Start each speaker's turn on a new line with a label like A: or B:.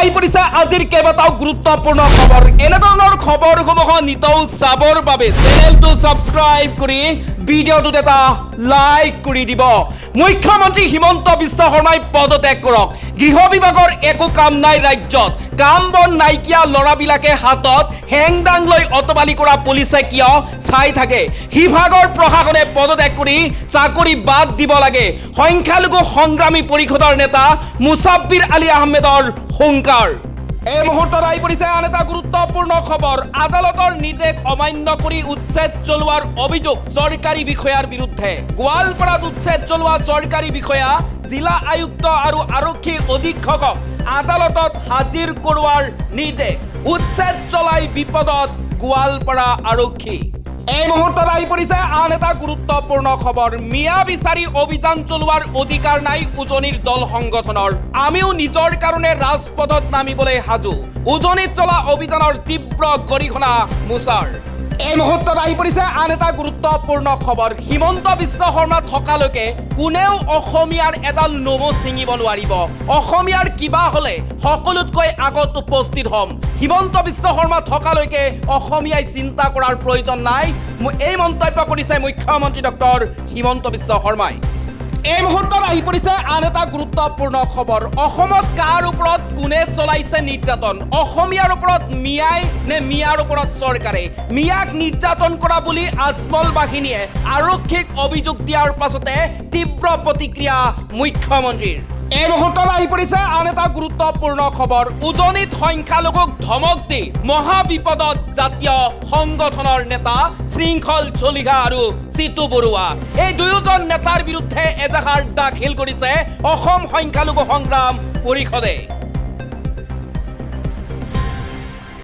A: আহি পৰিছে আজিৰ কেইবাটাও গুৰুত্বপূৰ্ণ খবৰ। এনেধৰণৰ খবৰসমূহ নিতৌ চাবৰ বাবে চেনেলটো ছাবস্ক্ৰাইব কৰি ভিডিঅ'টোত এটা লাইক কৰি দিব। মুখ্যমন্ত্ৰী হিমন্ত বিশ্ব শৰ্মাই পদত্যাগ কৰক। গৃহ বিভাগৰ একো কাম নাই ৰাজ্যত। কাম বন নাইকিয়া ল'ৰাবিলাকে হাতত হেংদাং লৈ অতবালি কৰা পুলিচে কিয় চাই থাকে? বিভাগৰ প্ৰশাসনে পদত্যাগ কৰি চাকৰি বাদ দিব লাগে। সংখ্যালঘু সংগ্ৰামী পৰিষদৰ নেতা মুছাব্বিৰ আলী আহমেদৰ হুংকাৰ। এই মুহূৰ্তত আহি পৰিছে আন এটা গুৰুত্বপূৰ্ণ খবৰ। আদালতৰ নিৰ্দেশ অমান্য কৰি উচ্ছেদ চলোৱাৰ অভিযোগ চৰকাৰী বিষয়াৰ বিৰুদ্ধে। গোৱালপাৰাত উচ্ছেদ চলোৱা চৰকাৰী বিষয়া, জিলা আয়ুক্ত আৰু আৰক্ষী অধীক্ষকক আদালতত হাজিৰ কৰোৱাৰ নিৰ্দেশ। উচ্ছেদ চলাই বিপদত গোৱালপাৰা আৰক্ষী। এই মুহূৰ্তত আহি পৰিছে আন এটা গুৰুত্বপূৰ্ণ খবৰ। মিয়া বিচাৰি অভিযান চলোৱাৰ অধিকাৰ নাই উজনিৰ দল সংগঠনৰ। আমিও নিজৰ কাৰণে ৰাজপথত নামিবলৈ সাজু। উজনিত চলা অভিযানৰ তীব্ৰ গৰিহণা মোচাৰ। এই মুহূৰ্তত আহি পৰিছে আন এটা গুৰুত্বপূৰ্ণ খবৰ। হিমন্ত বিশ্ব শৰ্মা থকালৈকে কোনেও অসমীয়াৰ এডাল নমো ছিঙিব নোৱাৰিব। অসমীয়াৰ কিবা হ'লে সকলোতকৈ আগত উপস্থিত হ'ম। হিমন্ত বিশ্ব শৰ্মা থকালৈকে অসমীয়াই চিন্তা কৰাৰ প্ৰয়োজন নাই। এই মন্তব্য কৰিছে মুখ্যমন্ত্ৰী ডক্টৰ হিমন্ত বিশ্ব শৰ্মাই। এই মুহূৰ্তত আহি পৰিছে আন এটা গুৰুত্বপূৰ্ণ খবৰ। অসমত কাৰ ওপৰত কোনে চলাইছে নিৰ্যাতন? অসমীয়াৰ ওপৰত মিয়াই নে মিয়াৰ ওপৰত চৰকাৰে? মিয়াক নিৰ্যাতন কৰা বুলি আজমল বাহিনীয়ে আৰক্ষীক অভিযোগ দিয়াৰ পাছতে তীব্ৰ প্ৰতিক্ৰিয়া মুখ্যমন্ত্ৰীৰ। এই মুহূৰ্তত আহি পৰিছে আন এটা গুৰুত্বপূৰ্ণ খবৰ। উজনিত সংখ্যালঘুক ধমক দি মহাবিপদত জাতীয় সংগঠনৰ নেতা শৃংখল চলিহা আৰু চিতু বৰুৱা। এই দুয়োজন নেতাৰ বিৰুদ্ধে এজাহাৰ দাখিল কৰিছে অসম সংখ্যালঘু সংগ্ৰাম পৰিষদে।